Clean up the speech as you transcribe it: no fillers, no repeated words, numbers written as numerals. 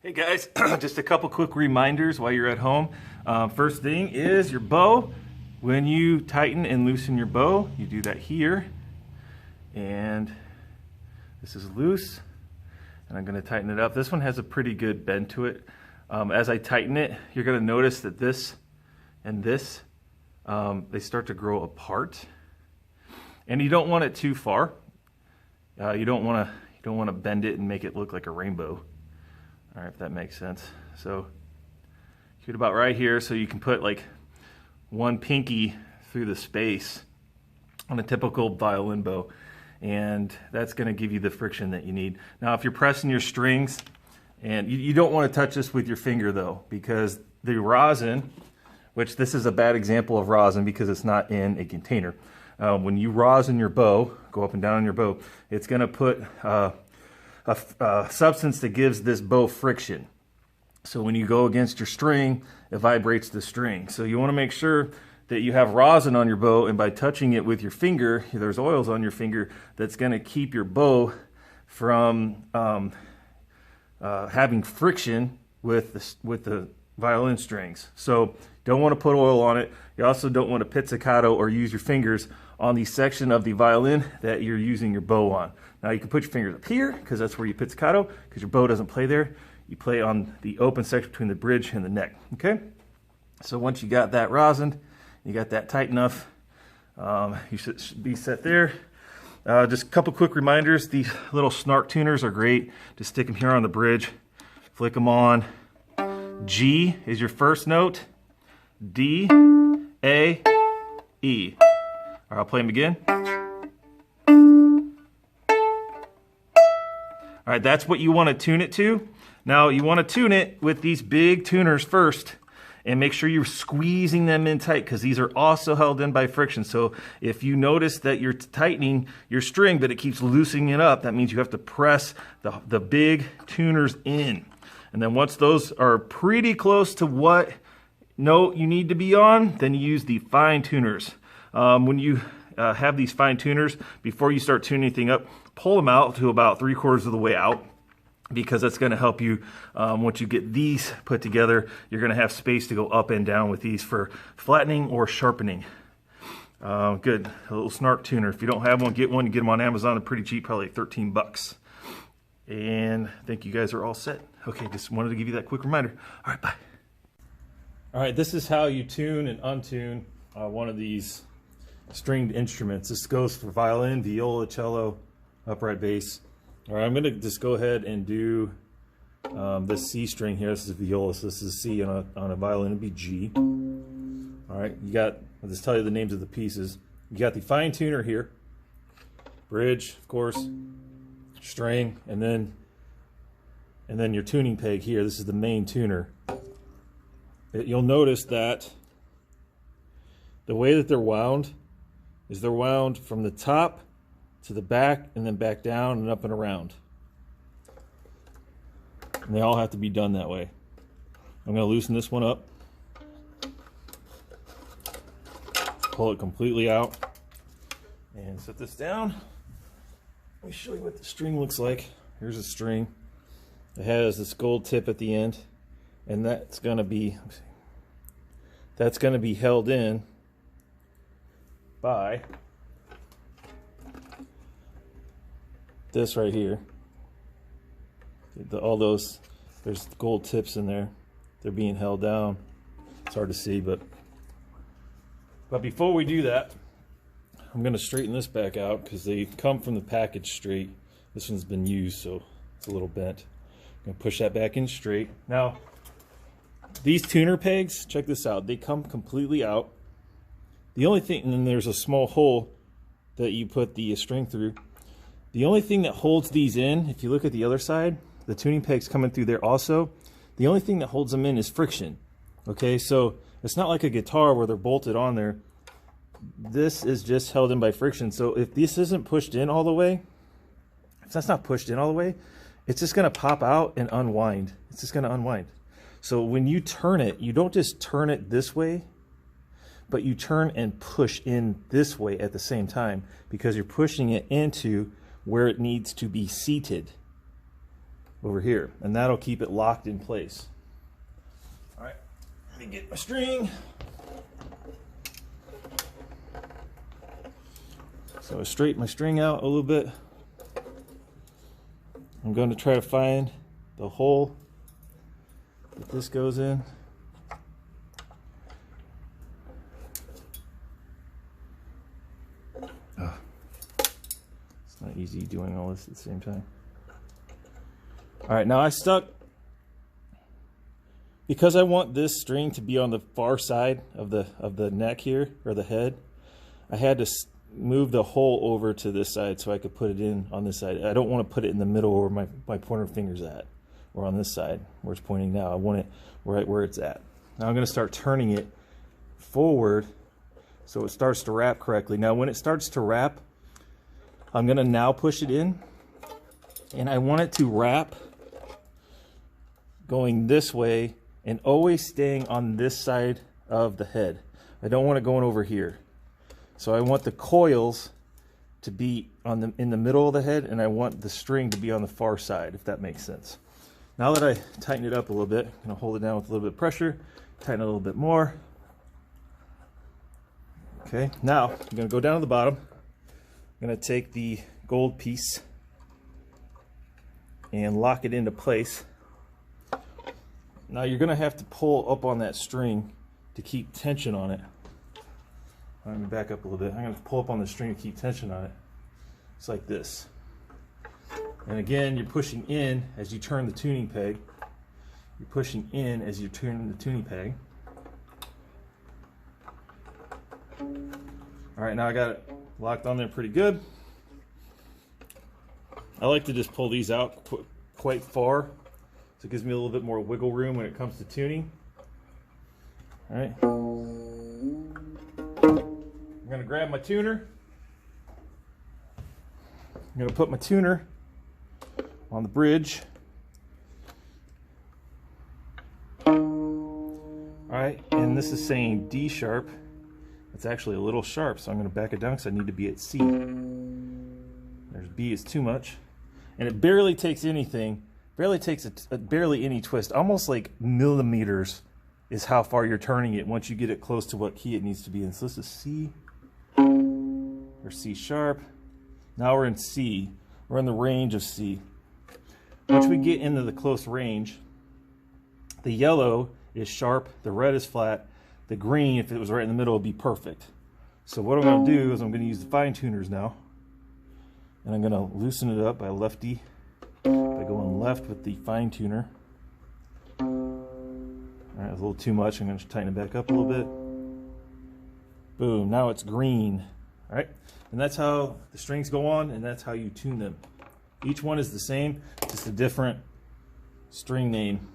Hey guys, just a couple quick reminders while you're at home. First thing is your bow. When you tighten and loosen your bow, you do that here. And this is loose. And I'm going to tighten it up. This one has a pretty good bend to it. As I tighten it, you're going to notice that this and this, they start to grow apart. And you don't want it too far. You don't want to bend it and make it look like a rainbow. All right, if that makes sense. So shoot about right here so you can put like one pinky through the space on a typical violin bow. And that's going to give you the friction that you need. Now, if you're pressing your strings, and you don't want to touch this with your finger though, because the rosin, which this is a bad example of rosin because it's not in a container. When you rosin your bow, go up and down on your bow, it's going to put a substance that gives this bow friction. So when you go against your string, it vibrates the string. So you want to make sure that you have rosin on your bow, and by touching it with your finger, there's oils on your finger that's going to keep your bow from having friction with the violin strings. So don't want to put oil on it. You also don't want to pizzicato or use your fingers on the section of the violin that you're using your bow on. Now you can put your fingers up here because that's where you pizzicato, because your bow doesn't play there. You play on the open section between the bridge and the neck. Okay? So once you got that rosined, you got that tight enough, you should be set there. Just a couple quick reminders. These little snark tuners are great. Just stick them here on the bridge, flick them on. G is your first note. D, A, E. All right, I'll play them again. All right, that's what you want to tune it to. Now, you want to tune it with these big tuners first, and make sure you're squeezing them in tight, because these are also held in by friction. So if you notice that you're tightening your string, but it keeps loosening it up, that means you have to press the big tuners in. And then once those are pretty close to what note you need to be on, then you use the fine tuners. When you have these fine tuners, before you start tuning anything up, pull them out to about 3/4 of the way out, because that's going to help you. Once you get these put together, you're going to have space to go up and down with these for flattening or sharpening. Good, a little snark tuner. If you don't have one, get one. You get them on Amazon. They're pretty cheap, probably like 13 bucks. And I think you guys are all set. Okay, just wanted to give you that quick reminder. All right, bye. All right, this is how you tune and untune one of these stringed instruments. This goes for violin, viola, cello, upright bass. All right, I'm going to just go ahead and do this C string here. This is viola, so this is C on a violin. It'd be G. All right, you got, I'll just tell you the names of the pieces. You got the fine tuner here, bridge, of course, string, and then your tuning peg here. This is the main tuner. You'll notice that the way that they're wound is they're wound from the top to the back, and then back down and up and around. And they all have to be done that way. I'm going to loosen this one up. Pull it completely out. And set this down. Let me show you what the string looks like. Here's a string. It has this gold tip at the end. And that's going to be held in by this right here. All those, there's gold tips in there. They're being held down. It's hard to see, but before we do that, I'm going to straighten this back out because they come from the package straight. This one's been used, so it's a little bent. I'm going to push that back in straight. Now, these tuner pegs, check this out. They come completely out. The only thing, and then there's a small hole that you put the string through. The only thing that holds these in, if you look at the other side, the tuning pegs coming through there also, the only thing that holds them in is friction. Okay, so it's not like a guitar where they're bolted on there. This is just held in by friction. So if this isn't pushed in all the way, if that's not pushed in all the way, it's just going to pop out and unwind. It's just going to unwind. So when you turn it, you don't just turn it this way, but you turn and push in this way at the same time, because you're pushing it into where it needs to be seated. over here, and that'll keep it locked in place. All right, let me get my string. So I straighten my string out a little bit. I'm going to try to find the hole that this goes in. It's not easy doing all this at the same time. All right, now I stuck, because I want this string to be on the far side of the neck here, or the head, I had to move the hole over to this side so I could put it in on this side. I don't want to put it in the middle where my pointer finger's at, or on this side where it's pointing now. I want it right where it's at. Now I'm going to start turning it forward so it starts to wrap correctly. Now when it starts to wrap, I'm going to now push it in, and I want it to wrap going this way and always staying on this side of the head. I don't want it going over here. So I want the coils to be in the middle of the head, and I want the string to be on the far side, if that makes sense. Now that I tighten it up a little bit, I'm going to hold it down with a little bit of pressure, tighten it a little bit more. Okay, now I'm going to go down to the bottom. I'm going to take the gold piece and lock it into place. Now you're going to have to pull up on that string to keep tension on it. Let me back up a little bit. I'm going to pull up on the string to keep tension on it. It's like this. And again, you're pushing in as you turn the tuning peg. You're pushing in as you turn the tuning peg. All right, now I got it locked on there pretty good. I like to just pull these out quite far, so it gives me a little bit more wiggle room when it comes to tuning. All right. I'm going to grab my tuner. I'm going to put my tuner on the bridge. All right, and this is saying D sharp. It's actually a little sharp, so I'm going to back it down because I need to be at C. There's B is too much. And it barely takes anything, barely takes barely any twist, almost like millimeters is how far you're turning it once you get it close to what key it needs to be in. So this is C, or C sharp. Now we're in C. We're in the range of C. Once we get into the close range, the yellow is sharp, the red is flat, the green, if it was right in the middle, would be perfect. So what I'm going to do is I'm going to use the fine tuners now, and I'm going to loosen it up by lefty, by going left with the fine tuner. All right, a little too much. I'm going to tighten it back up a little bit. Boom, now it's green. All right, and that's how the strings go on, and that's how you tune them. Each one is the same, just a different string name.